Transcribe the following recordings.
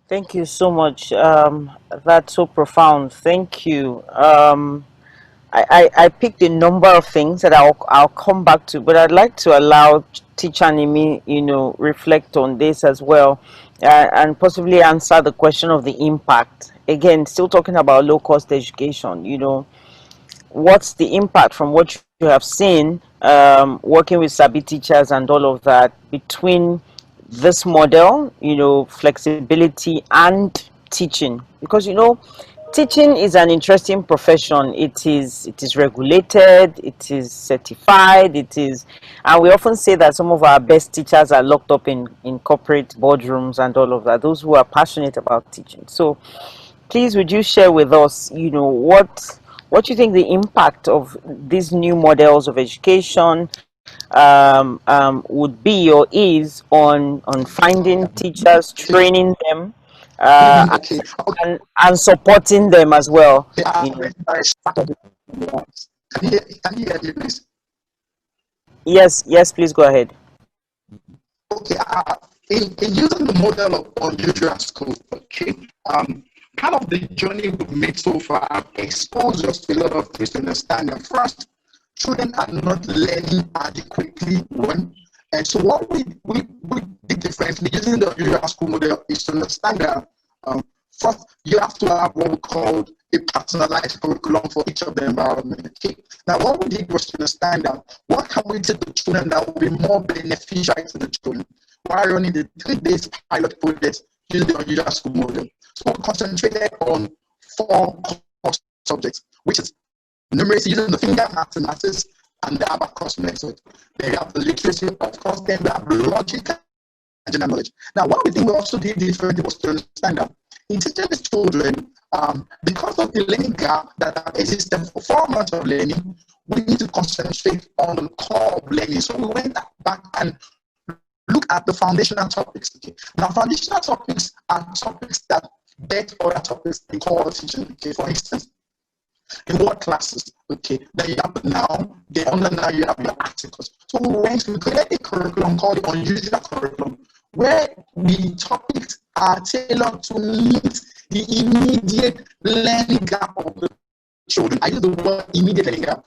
Thank you so much. That's so profound. Thank you. I picked a number of things that I'll come back to, but I'd like to allow Teacher Nimi, reflect on this as well, and possibly answer the question of the impact. Again, still talking about low cost education. What's the impact from what you have seen, working with Sabi teachers and all of that, between this model, flexibility and teaching? Because teaching is an interesting profession. It is regulated, it is certified, and we often say that some of our best teachers are locked up in corporate boardrooms and all of that, those who are passionate about teaching. So please, would you share with us, what you think the impact of these new models of education would be or is on finding teachers, Okay, training them, good uh, evening. Okay, okay. and supporting them as well. They are You know. very, very started. Can you hear me, please? Yes, yes, please go ahead. Okay, in using the model of unusual school, okay, part of the journey we've made so far have exposed us to a lot of things to understand that first, children are not learning adequately when, and so what we did differently using the unusual school model is to understand that first you have to have what we call a personalized curriculum for each of the environment. Okay? Now, what we did was to understand that what can we teach the children that will be more beneficial to the children while running the 3 days pilot project using the unusual school model. So we concentrated on four core subjects, which is numeracy using the finger mathematics and the abacus method. Then you have the literacy, of course, then we have logic and general knowledge. Now, one thing we also did differently was to understand that in teaching the children, because of the learning gap that have existed for 4 months of learning, we need to concentrate on the core of learning. So we went back and look at the foundational topics. Okay? Now, foundational topics are topics that get other topics in core teaching. Okay? For instance, in what classes? Okay, then you have now, then under now you have your articles. So we created a curriculum called the unusual curriculum, where the topics are tailored to meet the immediate learning gap of the children. I use the word immediate learning gap.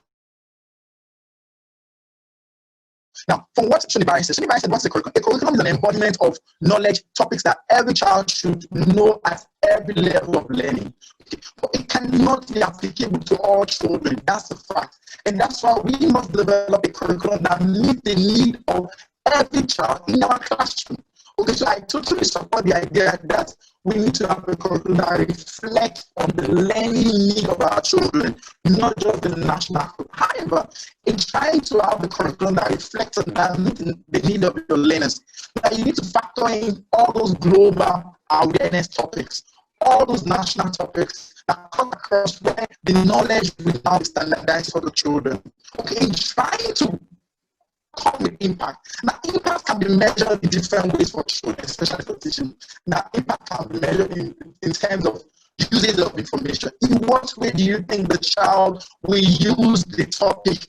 Now, from what Shonibai said, what's a curriculum? A curriculum is an embodiment of knowledge, topics that every child should know at every level of learning. Okay. But it cannot be applicable to all children. That's the fact. And that's why we must develop a curriculum that meets the need of every child in our classroom. Okay, so I totally support the idea that we need to have a curriculum that reflects on the learning need of our children, not just the national curriculum. However, in trying to have the curriculum that reflects on that meeting the need of your learners, now you need to factor in all those global awareness topics, all those national topics that come across where the knowledge will now be standardized for the children. Okay, in trying to come with impact. Now, impact can be measured in different ways for children, especially for teaching. Now, impact can be measured in terms of usage of information. In what way do you think the child will use the topic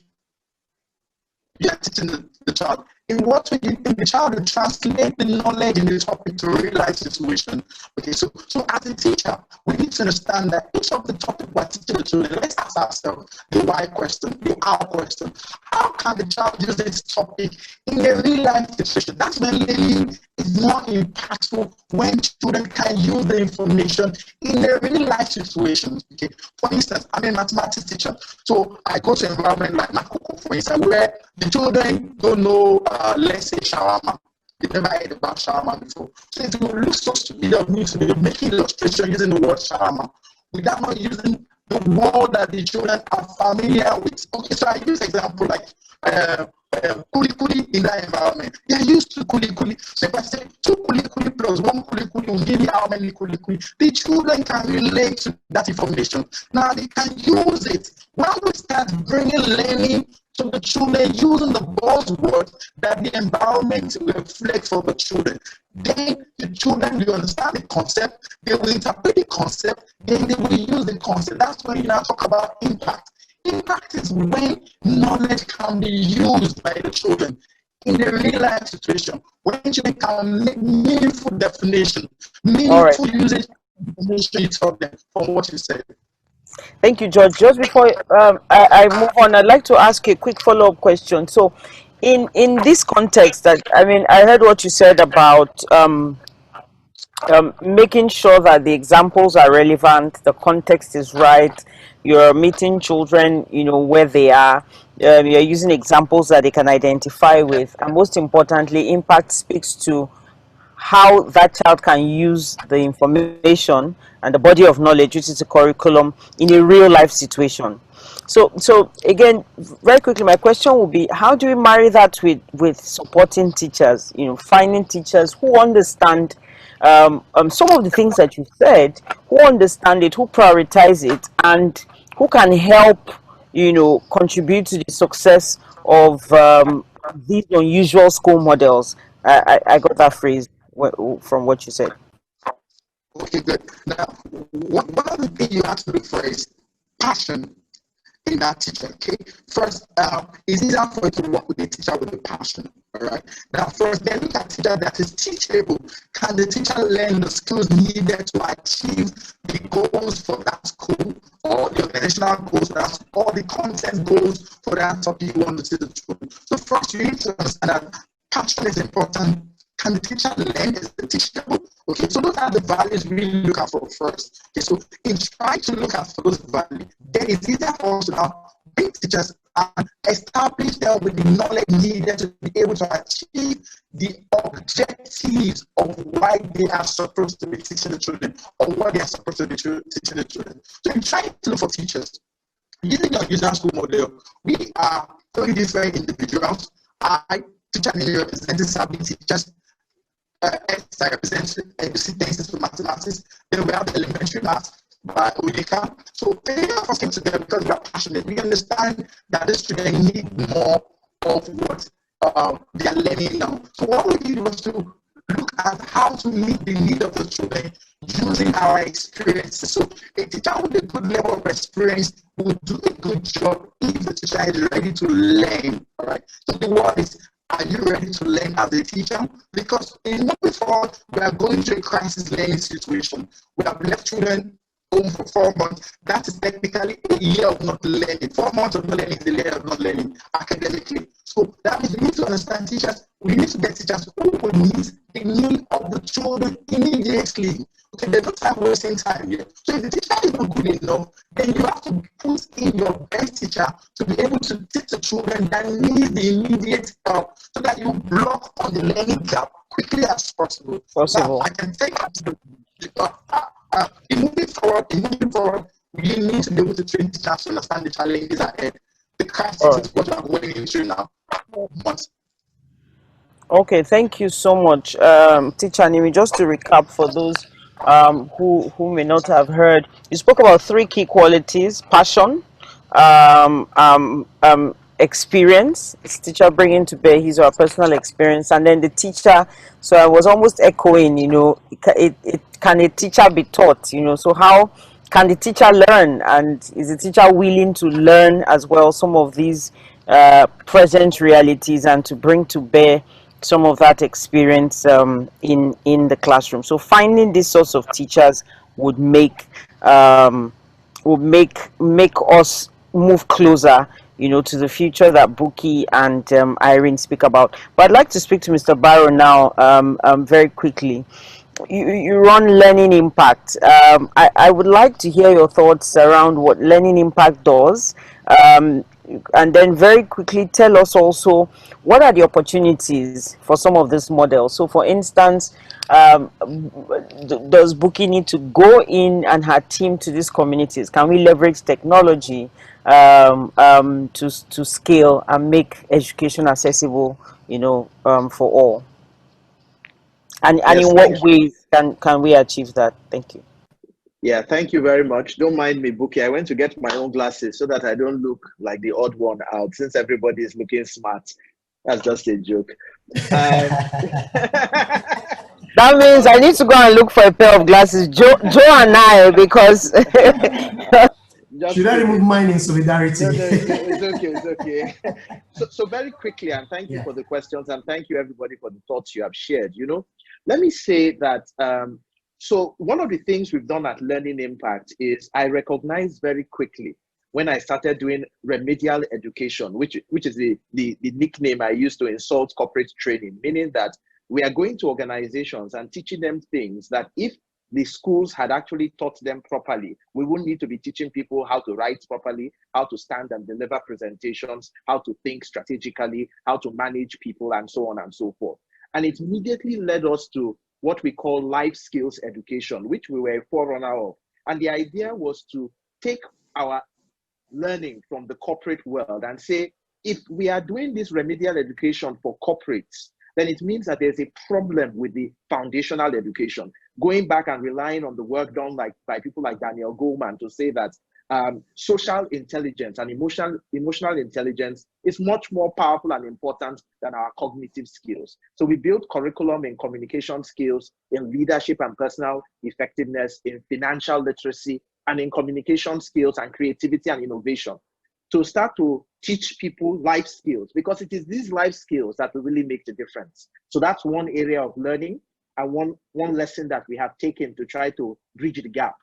you're teaching the child? In what way do you think the child will translate the knowledge in the topic to a real life situation? Okay, so as a teacher, we need to understand that each of the topics we're teaching the children, let's ask ourselves the why question, the how question. How can the child use this topic in a real life situation? That's when learning is more impactful, when children can use the information in a real life situation. Okay, for instance, I'm a mathematics teacher, so I go to an environment like Makoko, for instance, where the children don't know, let's say, shawarma. They never heard about shawarma before. So it will look so stupid of me to be making illustration using the word shawarma without not using the word that the children are familiar with. Okay, so I use example like kuli kuli in that environment. They are used to kuli kuli. So if I say two kuli kuli plus one kuli kuli will give me how many kuli kuli, the children can relate to that information. Now they can use it. When we start bringing learning to the children using the buzzword that the environment reflects for the children, then the children will understand the concept, they will interpret the concept, then they will use the concept. That's when you now talk about impact. Impact is when knowledge can be used by the children in a real life situation, when children can make meaningful definition, All right. meaningful usage of information you taught them from what you said. Thank you, George. Just before I move on, I'd like to ask you a quick follow-up question. So, in this context, that I mean, I heard what you said about making sure that the examples are relevant, the context is right, you're meeting children, you know, where they are, you're using examples that they can identify with, and most importantly, impact speaks to how that child can use the information and the body of knowledge, which is a curriculum, in a real life situation. So again, very quickly, my question will be: how do we marry that with supporting teachers? You know, finding teachers who understand some of the things that you said, who understand it, who prioritize it, and who can help, you know, contribute to the success of these unusual school models. I got that phrase from what you said. Okay, good. Now, one of the things you have to look for is passion in that teacher. Okay, first, it's easier for you to work with a teacher with a passion. All right. Now, first, then look at a teacher that is teachable. Can the teacher learn the skills needed to achieve the goals for that school, or the organizational goals for that, or the content goals for that topic you want to teach the children? So first, you need to understand that passion is important. Can the teacher learn? Is the teachable? Okay, so those are the values we look at for first. Okay, so in trying to look at those values, then it's easier for us to now bring teachers and establish them with the knowledge needed to be able to achieve the objectives of why they are supposed to be teaching the children, or what they are supposed to be teaching the children. So in trying to look for teachers, using our user school model, we are very different individuals. I teacher representing Sabi teachers. I represent ABC Texas for mathematics. Then we have the elementary maths by Odeka. So they of us came together because we are passionate. We understand that the students need more of what they are learning now. So what we did was to look at how to meet the need of the children using our experiences. So a teacher with a good level of experience will do a good job if the teacher is ready to learn. All right. So the word is, are you ready to learn as a teacher? Because in moving forward, we are going through a crisis learning situation. We have left children home for 4 months. That is technically a year of not learning. 4 months of not learning is a year of not learning academically. So that means we need to understand teachers. We need to get teachers who will meet the need of the children immediately. Okay, there's no time wasting time here. So if the teacher is not good enough, then you have to put in your best teacher to be able to teach the children that need the immediate help, so that you block on the learning gap quickly as possible. Now, I can take in moving forward, we need to be able to train teachers to understand the challenges ahead. The crisis is what we are going into now. Okay, thank you so much, Teacher Nimi. Just to recap for those who may not have heard, you spoke about 3 key qualities: passion, experience, it's teacher bringing to bear his or her personal experience, and then the teacher. So I was almost echoing, you know, can a teacher be taught, you know? So how can the teacher learn, and is the teacher willing to learn as well some of these present realities and to bring to bear some of that experience in the classroom? So finding these sorts of teachers would make us move closer, you know, to the future that Buki and Irene speak about. But I'd like to speak to Mr. Barrow now very quickly. You run Learning Impact. I would like to hear your thoughts around what Learning Impact does. And then very quickly tell us also what are the opportunities for some of these models. So for instance, does Buki need to go in and her team to these communities? Can we leverage technology to scale and make education accessible, you know, for all? And Yes, in what ways can we achieve that? Thank you. Yeah, thank you very much. Don't mind me, Buki. I went to get my own glasses so that I don't look like the odd one out, since everybody is looking smart. That's just a joke. That means I need to go and look for a pair of glasses, Joe and I, because Just Should I remove kidding. mine in solidarity? No, it's okay, it's okay. So very quickly, and thank you Yeah. for the questions, and thank you everybody for the thoughts you have shared. Let me say that, so one of the things we've done at Learning Impact is I recognized very quickly when I started doing remedial education, which is the nickname I used to insult corporate training, meaning that we are going to organizations and teaching them things that if the schools had actually taught them properly, we wouldn't need to be teaching people how to write properly, how to stand and deliver presentations, how to think strategically, how to manage people, and so on and so forth. And it immediately led us to what we call life skills education, which we were a forerunner of. And the idea was to take our learning from the corporate world and say, if we are doing this remedial education for corporates, then it means that there's a problem with the foundational education. Going back and relying on the work done by people like Daniel Goleman to say that social intelligence and emotional intelligence is much more powerful and important than our cognitive skills. So we built curriculum in communication skills, in leadership and personal effectiveness, in financial literacy, and in communication skills and creativity and innovation, to start to teach people life skills, because it is these life skills that will really make the difference. So that's one area of learning and one lesson that we have taken to try to bridge the gap.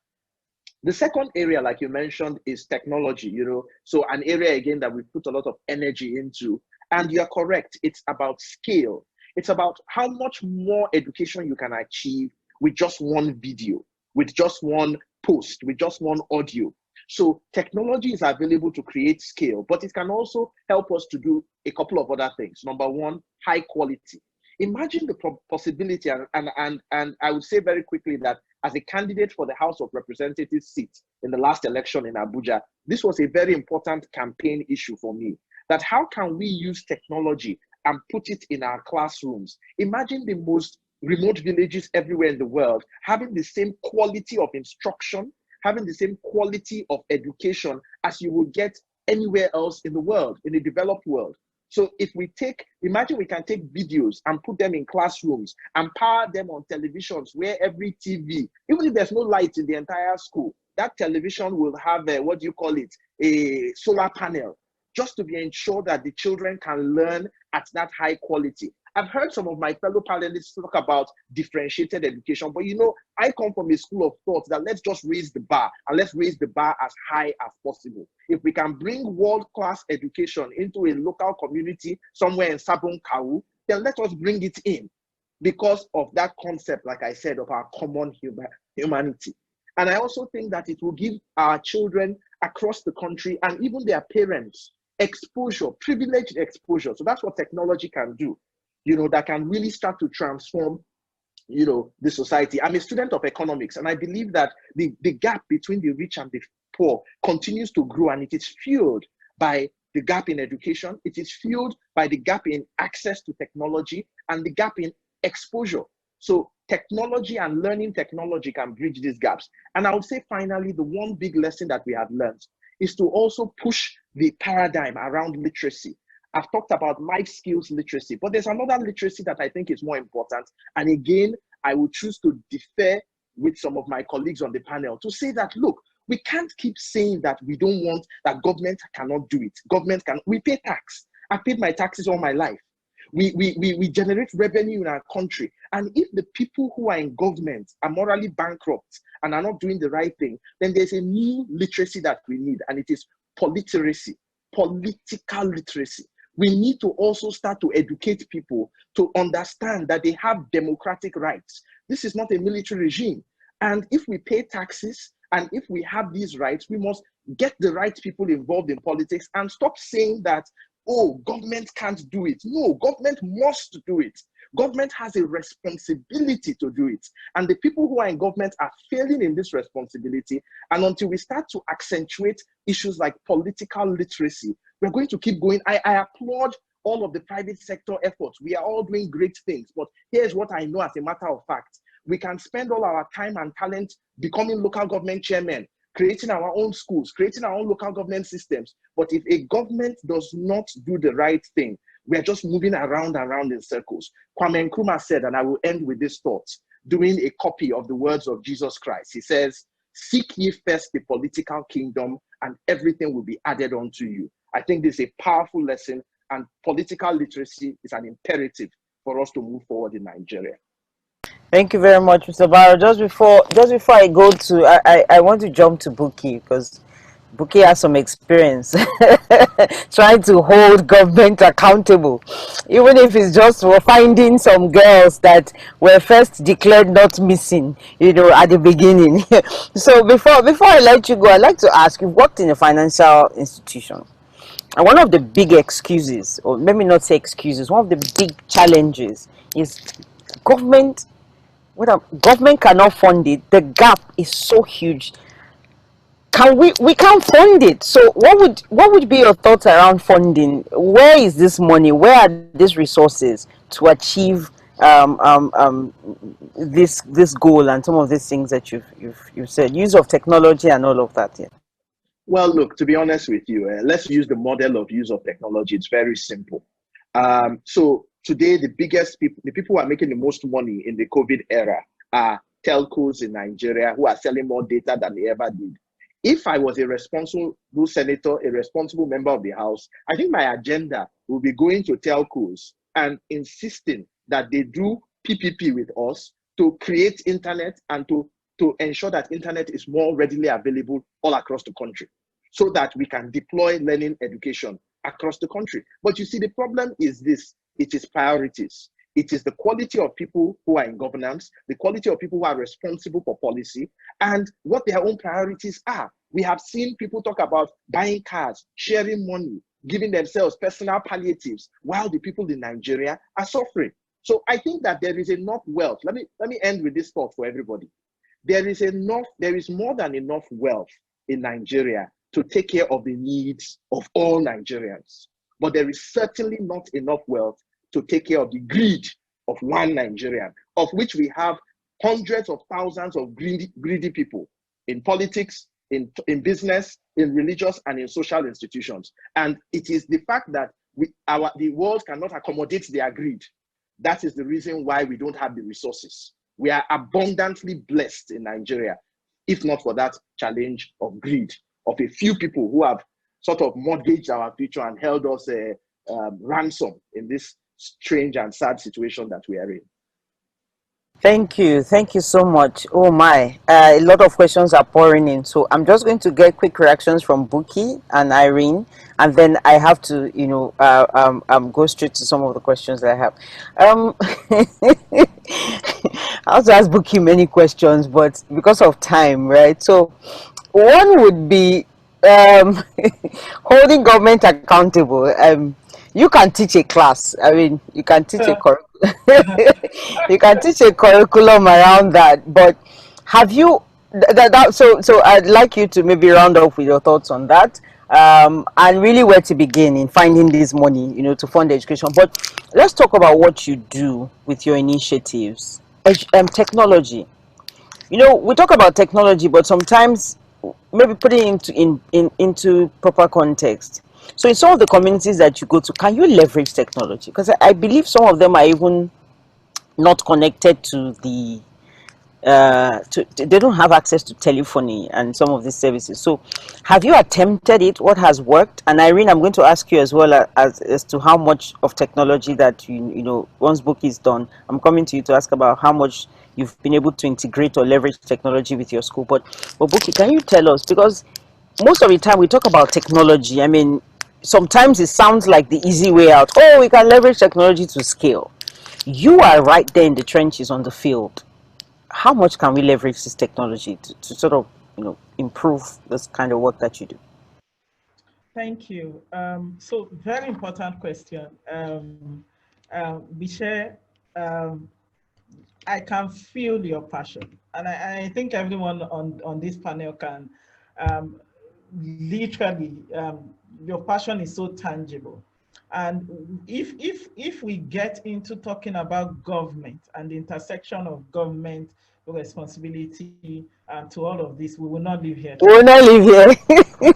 The second area, like you mentioned, is technology, so an area again that we put a lot of energy into. And you're correct, it's about scale. It's about how much more education you can achieve with just one video, with just one post, with just one audio. So technology is available to create scale, but it can also help us to do a couple of other things. Number one, high quality. Imagine the possibility, and I would say very quickly that as a candidate for the House of Representatives seat in the last election in Abuja, this was a very important campaign issue for me. That how can we use technology and put it in our classrooms? Imagine the most remote villages everywhere in the world having the same quality of instruction, having the same quality of education as you would get anywhere else in the world, in the developed world. So if imagine we can take videos and put them in classrooms and power them on televisions where every TV, even if there's no light in the entire school, that television will have a solar panel, just to be ensured that the children can learn at that high quality. I've heard some of my fellow panelists talk about differentiated education, but I come from a school of thought that let's just raise the bar, and let's raise the bar as high as possible. If we can bring world-class education into a local community somewhere in Sabon Kawu, then let us bring it in, because of that concept, like I said, of our common humanity. And I also think that it will give our children across the country and even their parents exposure, privileged exposure. So that's what technology can do, that can really start to transform, the society. I'm a student of economics, and I believe that the gap between the rich and the poor continues to grow, and it is fueled by the gap in education. It is fueled by the gap in access to technology and the gap in exposure. So technology and learning technology can bridge these gaps. And I would say finally, the one big lesson that we have learned is to also push the paradigm around literacy. I've talked about life skills literacy, but there's another literacy that I think is more important. And again, I will choose to defer with some of my colleagues on the panel to say that, look, we can't keep saying that we don't want, that government cannot do it. We pay tax. I've paid my taxes all my life. We generate revenue in our country. And if the people who are in government are morally bankrupt and are not doing the right thing, then there's a new literacy that we need, and it is politeracy, political literacy. We need to also start to educate people to understand that they have democratic rights. This is not a military regime. And if we pay taxes and if we have these rights, we must get the right people involved in politics and stop saying that, oh, government can't do it. No, government must do it. Government has a responsibility to do it. And the people who are in government are failing in this responsibility. And until we start to accentuate issues like political literacy, we're going to keep going. I applaud all of the private sector efforts. We are all doing great things. But here's what I know as a matter of fact. We can spend all our time and talent becoming local government chairmen, creating our own schools, creating our own local government systems. But if a government does not do the right thing, we are just moving around in circles. Kwame Nkrumah said, and I will end with this thought, doing a copy of the words of Jesus Christ. He says, "Seek ye first the political kingdom, and everything will be added on to you. I think this is a powerful lesson, and political literacy is an imperative for us to move forward in Nigeria. Thank you very much, Mr. Barrow. Just before I go to, I want to jump to Buki, because Buki has some experience trying to hold government accountable, even if it's just for finding some girls that were first declared not missing, at the beginning. So before I let you go, I'd like to ask, you've worked in a financial institution, and one of the big excuses, or maybe not say excuses, one of the big challenges is government. Government cannot fund it. The gap is so huge. We can't fund it. So what would be your thoughts around funding? Where is this money? Where are these resources to achieve this goal and some of these things that you've said, use of technology and all of that? Yeah. Well, look, to be honest with you, let's use the model of use of technology. It's very simple. So today, the people who are making the most money in the COVID era are telcos in Nigeria, who are selling more data than they ever did. If I was a responsible senator, a responsible member of the House, I think my agenda will be going to telcos and insisting that they do PPP with us to create internet and to ensure that internet is more readily available all across the country, so that we can deploy learning education across the country. But you see, the problem is this: it is priorities. It is the quality of people who are in governance, the quality of people who are responsible for policy, and what their own priorities are. We have seen people talk about buying cars, sharing money, giving themselves personal palliatives, while the people in Nigeria are suffering. So I think that there is enough wealth. Let me end with this thought for everybody. There is more than enough wealth in Nigeria to take care of the needs of all Nigerians. But there is certainly not enough wealth to take care of the greed of one Nigerian, of which we have hundreds of thousands of greedy people in politics, in business, in religious, and in social institutions. And it is the fact that the world cannot accommodate their greed. That is the reason why we don't have the resources. We are abundantly blessed in Nigeria, if not for that challenge of greed of a few people who have sort of mortgaged our future and held us ransom in this strange and sad situation that we are in. Thank you so much. Oh my, a lot of questions are pouring in, so I'm just going to get quick reactions from Buki and Irene, and then I have to go straight to some of the questions that I have. I also ask Buki many questions, but because of time, right? So one would be holding government accountable. You can teach a class. I mean, you can teach a you can teach a curriculum around that. But have you so I'd like you to maybe round up with your thoughts on that, and really where to begin in finding this money, to fund education. But let's talk about what you do with your initiatives. Technology. We talk about technology, but sometimes maybe putting it into proper context. So in some of the communities that you go to, can you leverage technology? Because I believe some of them are even not connected to the they don't have access to telephony and some of these services. So have you attempted it? What has worked? And Irene, I'm going to ask you as well as to how much of technology that once book is done, I'm coming to you to ask about how much you've been able to integrate or leverage technology with your school. But Buki, can you tell us, because most of the time we talk about technology, I mean, sometimes it sounds like the easy way out. Oh, we can leverage technology to scale. You are right there in the trenches on the field. How much can we leverage this technology to sort of improve this kind of work that you do? Thank you. So very important question. Biche, I can feel your passion, and I think everyone on this panel can literally, your passion is so tangible. And if we get into talking about government and the intersection of government responsibility to all of this, we will not live here. We will not live here.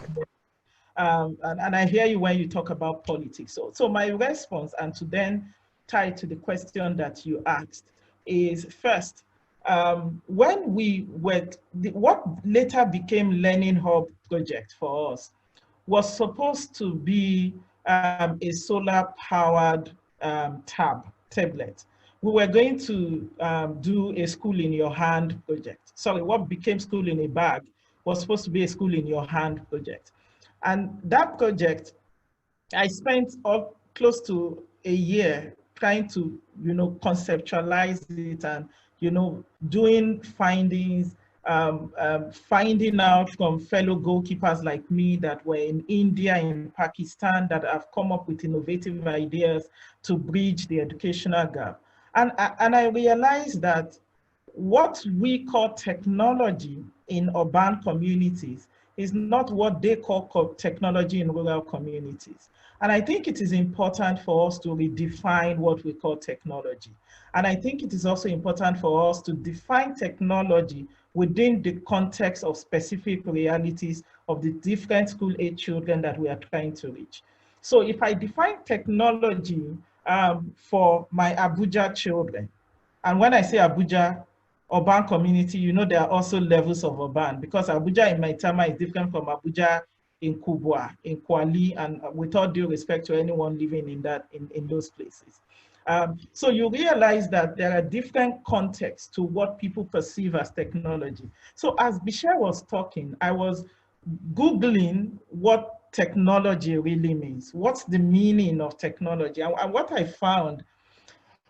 And I hear you when you talk about politics. So my response, and to then tie to the question that you asked, is first, when we were, what later became Learning Hub project for us was supposed to be a solar powered tablet. We were going to do a school in your hand project. Sorry, what became school in a bag was supposed to be a school in your hand project. And that project, I spent close to a year trying to, conceptualize it and, doing findings, finding out from fellow goalkeepers like me that were in India, in Pakistan, that have come up with innovative ideas to bridge the educational gap. And I realized that what we call technology in urban communities is not what they call technology in rural communities. And I think it is important for us to redefine what we call technology. And I think it is also important for us to define technology within the context of specific realities of the different school-age children that we are trying to reach. So if I define technology for my Abuja children, and when I say Abuja, urban community, there are also levels of urban, because Abuja in Maitama is different from Abuja in Kubwa, in Kwali, and with all due respect to anyone living in those places. So you realize that there are different contexts to what people perceive as technology. So as Bichir was talking, I was Googling what technology really means. What's the meaning of technology? And what I found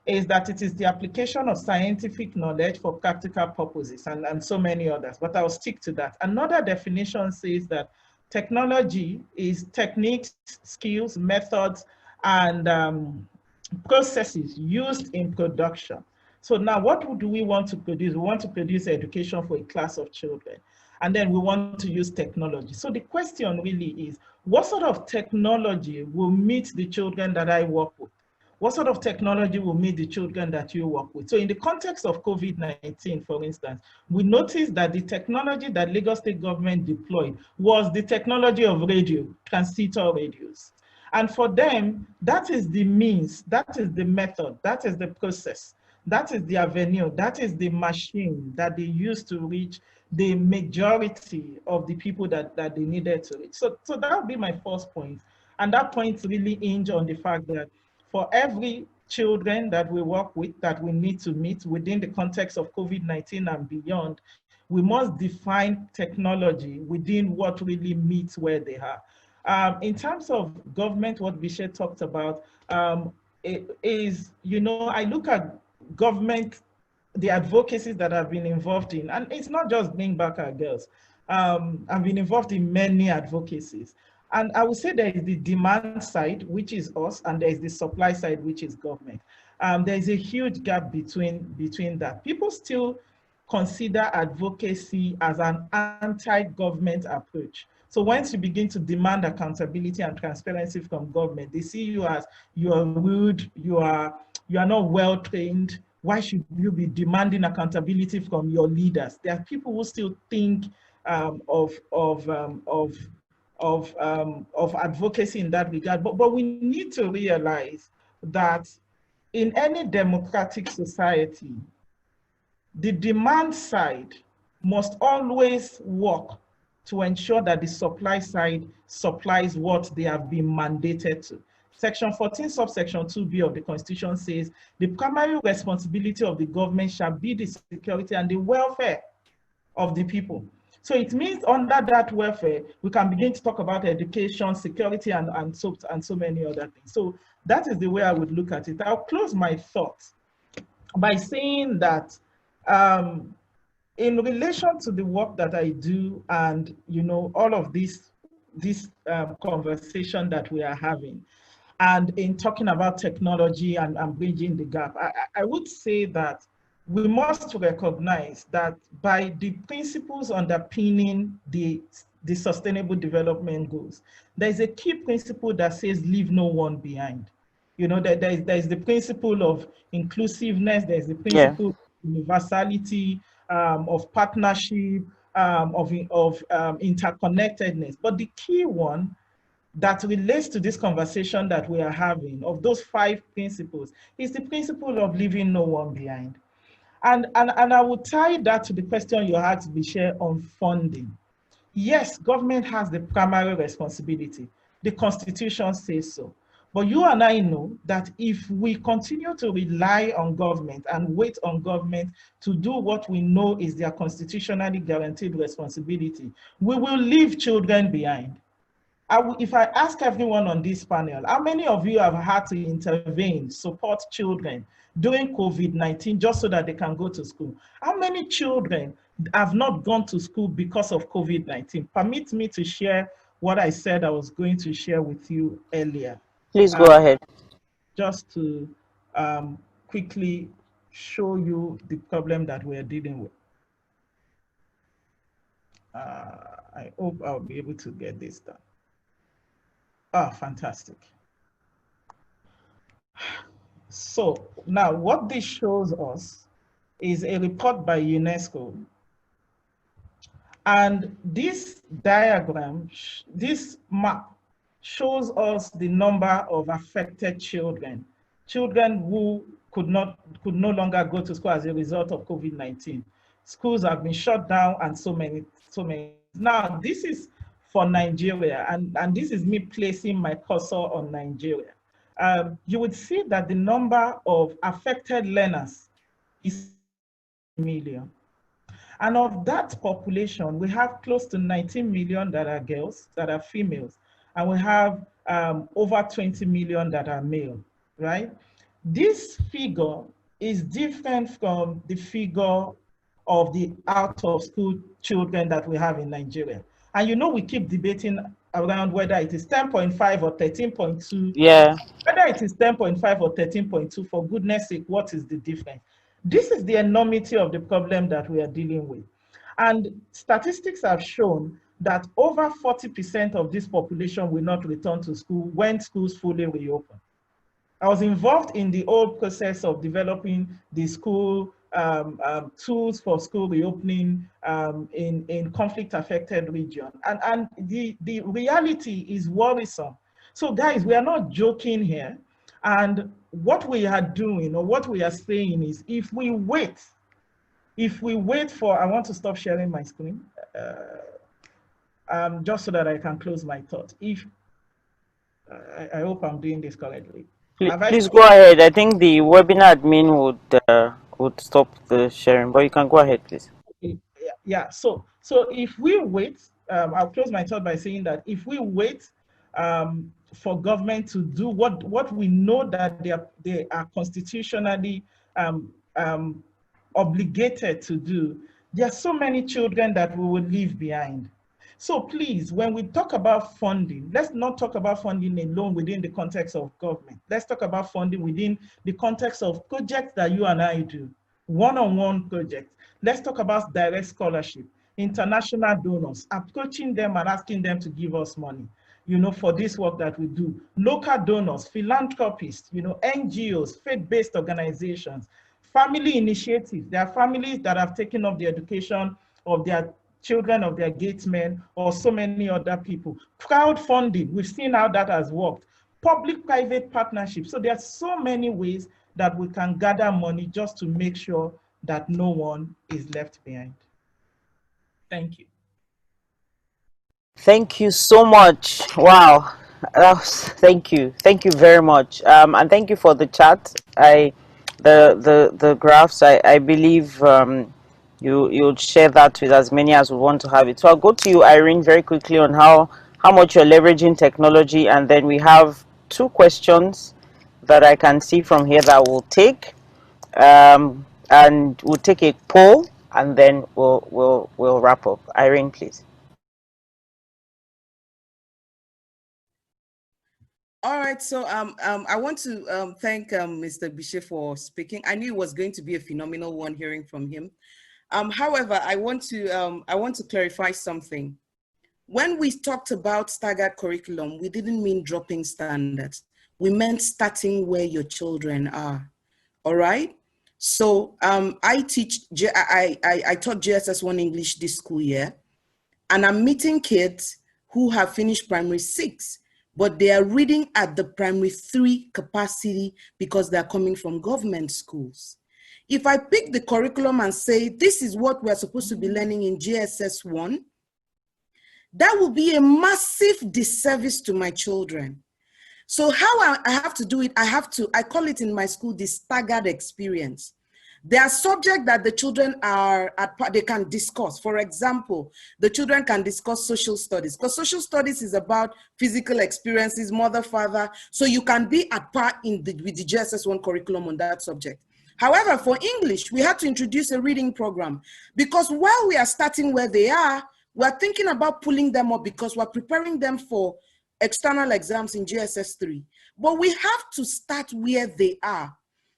is that it is the application of scientific knowledge for practical purposes and so many others, but I'll stick to that. Another definition says that technology is techniques, skills, methods, and processes used in production. So now what do we want to produce? We want to produce education for a class of children, and then we want to use technology. So the question really is, what sort of technology will meet the children that I work with? What sort of technology will meet the children that you work with? So in the context of COVID-19, for instance, we noticed that the technology that Lagos State government deployed was the technology of radio, transistor radios. And for them, that is the means, that is the method, that is the process, that is the avenue, that is the machine that they used to reach the majority of the people that they needed to reach. So that would be my first point. And that point really hinges on the fact that for every children that we work with, that we need to meet within the context of COVID-19 and beyond, we must define technology within what really meets where they are. In terms of government, what Bichir talked about is, I look at government, the advocacies that I've been involved in, and it's not just Bring Back Our Girls. I've been involved in many advocacies. And I would say there is the demand side, which is us, and there is the supply side, which is government. There is a huge gap between that. People still consider advocacy as an anti-government approach. So once you begin to demand accountability and transparency from government, they see you as you are rude, you are not well trained. Why should you be demanding accountability from your leaders? There are people who still think of advocacy in that regard, but we need to realize that in any democratic society, the demand side must always work to ensure that the supply side supplies what they have been mandated to. Section 14, subsection 2B of the Constitution says, the primary responsibility of the government shall be the security and the welfare of the people. So it means under that welfare, we can begin to talk about education, security, and so many other things. So that is the way I would look at it. I'll close my thoughts by saying that in relation to the work that I do and all of this conversation that we are having, and in talking about technology and bridging the gap, I would say that we must recognize that by the principles underpinning the Sustainable Development Goals, there's a key principle that says leave no one behind. There's the principle of inclusiveness, there's the principle of universality, of partnership, of interconnectedness. But the key one that relates to this conversation that we are having, of those 5 principles, is the principle of leaving no one behind. And I will tie that to the question you asked, Bishe, on funding. Yes, government has the primary responsibility. The Constitution says so. But you and I know that if we continue to rely on government and wait on government to do what we know is their constitutionally guaranteed responsibility, we will leave children behind. If I ask everyone on this panel, how many of you have had to intervene, support children during COVID-19 just so that they can go to school? How many children have not gone to school because of COVID-19? Permit me to share what I said I was going to share with you earlier. Please go ahead. Just to quickly show you the problem that we're dealing with. I hope I'll be able to get this done. Ah, fantastic. So now what this shows us is a report by UNESCO. And this diagram, this map shows us the number of affected children, children who could no longer go to school as a result of COVID-19. Schools have been shut down and so many. Now, this is for Nigeria, and this is me placing my cursor on Nigeria. You would see that the number of affected learners is million. And of that population, we have close to 19 million that are girls, that are females, and we have over 20 million that are male, right? This figure is different from the figure of the out-of-school children that we have in Nigeria. And you know, we keep debating around whether it is 10.5 or 13.2. Yeah. Whether it is 10.5 or 13.2, for goodness sake, what is the difference? This is the enormity of the problem that we are dealing with. And statistics have shown that over 40% of this population will not return to school when schools fully reopen. I was involved in the whole process of developing the school tools for school reopening in conflict-affected region. And the reality is worrisome. So guys, we are not joking here. And what we are doing, or what we are saying is, if we wait for, I want to stop sharing my screen, just so that I can close my thought. I hope I'm doing this correctly. Please go ahead. I think the webinar admin would stop the sharing, but you can go ahead, please. Yeah. So if we wait, I'll close my thought by saying that if we wait for government to do what we know that they are constitutionally obligated to do, there are so many children that we will leave behind. So please, when we talk about funding, let's not talk about funding alone within the context of government. Let's talk about funding within the context of projects that you and I do, one-on-one projects. Let's talk about direct scholarship, international donors, approaching them and asking them to give us money, you know, for this work that we do. Local donors, philanthropists, you know, NGOs, faith-based organizations, family initiatives. There are families that have taken up the education of their children, of their gatesmen, or so many other people. Crowdfunding, we've seen how that has worked. Public-private partnerships. So there are so many ways that we can gather money just to make sure that no one is left behind. Thank you. Thank you so much. Wow. Thank you very much, and thank you for the chat. The graphs, I believe you'll share that with as many as we want to have it. So I'll go to you, Irene, very quickly on how much you're leveraging technology, and then we have 2 questions that I can see from here that we'll take, and we'll take a poll, and then we'll wrap up. Irene, please. All right, so I want to thank Mr. Bishe for speaking. I knew it was going to be a phenomenal one hearing from him. However, I want to clarify something. When we talked about staggered curriculum, we didn't mean dropping standards. We meant starting where your children are. All right. So I taught JSS1 English this school year, and I'm meeting kids who have finished primary 6. But they are reading at the primary 3 capacity because they're coming from government schools. If I pick the curriculum and say, this is what we're supposed to be learning in GSS 1, that will be a massive disservice to my children. So how I have to do it, I call it in my school the staggered experience. There are subjects that the children they can discuss. For example, the children can discuss social studies, because social studies is about physical experiences, mother, father. So you can be at par with the GSS 1 curriculum on that subject. However, for English, we had to introduce a reading program, because while we are starting where they are, we're thinking about pulling them up because we're preparing them for external exams in GSS 3. But we have to start where they are.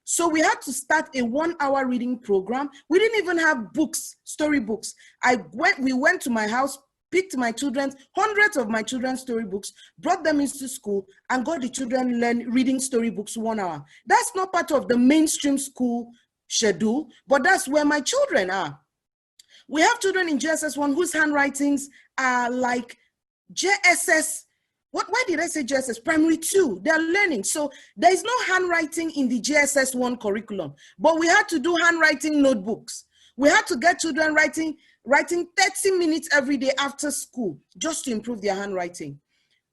So we had to start a 1-hour reading program. We didn't even have books, storybooks. We went to my house, picked hundreds of my children's storybooks, brought them into school, and got the children reading storybooks 1 hour. That's not part of the mainstream school schedule, but that's where my children are. We have children in GSS 1 whose handwritings are like JSS. Why did I say JSS? Primary 2, they're learning. So there is no handwriting in the GSS 1 curriculum, but we had to do handwriting notebooks. We had to get children writing 30 minutes every day after school just to improve their handwriting.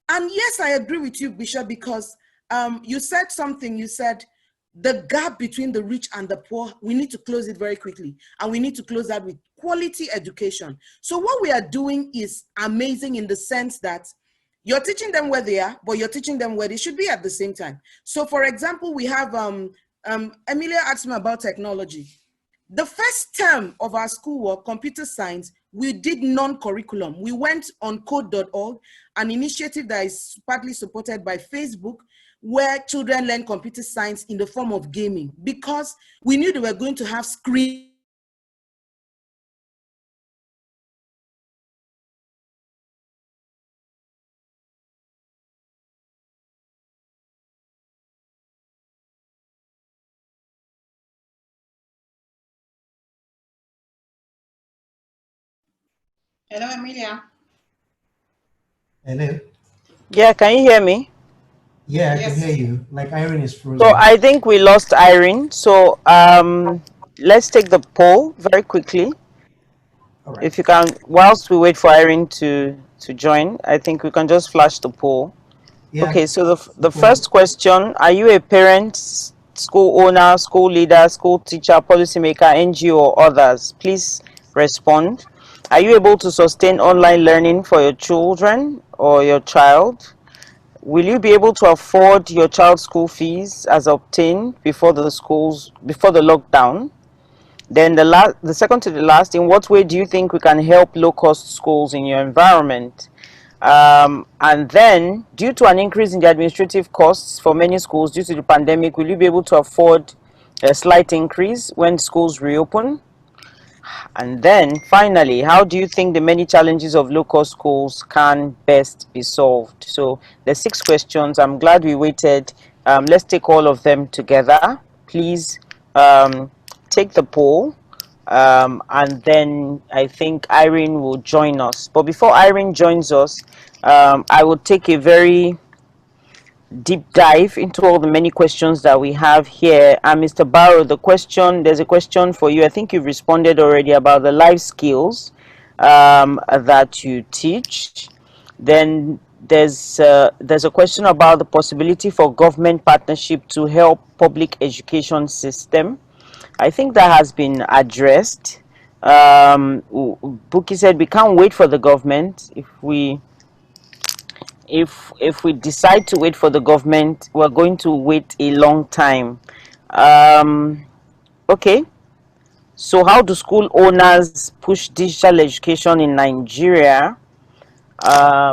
And yes, I agree with you, Bishop, because you said something, you said, the gap between the rich and the poor, we need to close it very quickly. And we need to close that with quality education. So what we are doing is amazing in the sense that you're teaching them where they are, but you're teaching them where they should be at the same time. So for example, we have, Emilia asked me about technology. The first term of our schoolwork, computer science, we did non-curriculum. We went on code.org, an initiative that is partly supported by Facebook, where children learn computer science in the form of gaming, because we knew they were going to have screen. Hello, Emilia. Hello? Yeah, can you hear me? Yeah, I Yes. can hear you. Like Irene is frozen. So I think we lost Irene. So let's take the poll very quickly. All right. If you can, whilst we wait for Irene to join, I think we can just flash the poll. Yeah. Okay, so the first question, are you a parent, school owner, school leader, school teacher, policymaker, NGO, or others? Please respond. Are you able to sustain online learning for your children or your child? Will you be able to afford your child's school fees as obtained before the lockdown? Then the second to the last, in what way do you think we can help low-cost schools in your environment? And then, due to an increase in the administrative costs for many schools due to the pandemic, will you be able to afford a slight increase when schools reopen? And then, finally, how do you think the many challenges of low-cost schools can best be solved? So, the 6 questions. I'm glad we waited. Let's take all of them together. Please take the poll. And then I think Irene will join us. But before Irene joins us, I will take a very deep dive into all the many questions that we have here. And Mr. Barrow, there's a question for you. I think you've responded already about the life skills that you teach. Then there's a question about the possibility for government partnership to help public education system. I think that has been addressed. Buki said we can't wait for the government. If we decide to wait for the government, we're going to wait a long time. Okay. So how do school owners push digital education in Nigeria? I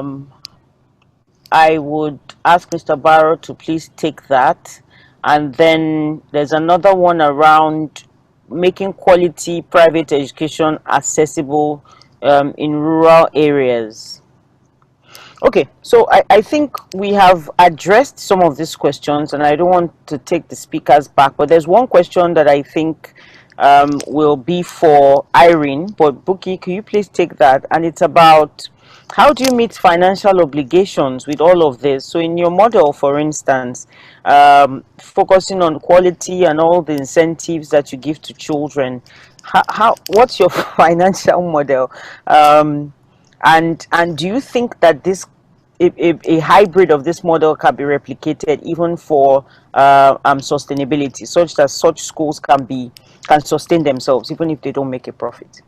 would ask Mr. Barrow to please take that. And then there's another one around making quality private education accessible in rural areas. Okay, so I think we have addressed some of these questions, and I don't want to take the speakers back, but there's one question that I think will be for Irene, but Buki, can you please take that? And it's about how do you meet financial obligations with all of this? So in your model, for instance, focusing on quality and all the incentives that you give to children, what's your financial model? And do you think that this a hybrid of this model can be replicated even for sustainability, such that such schools can sustain themselves even if they don't make a profit?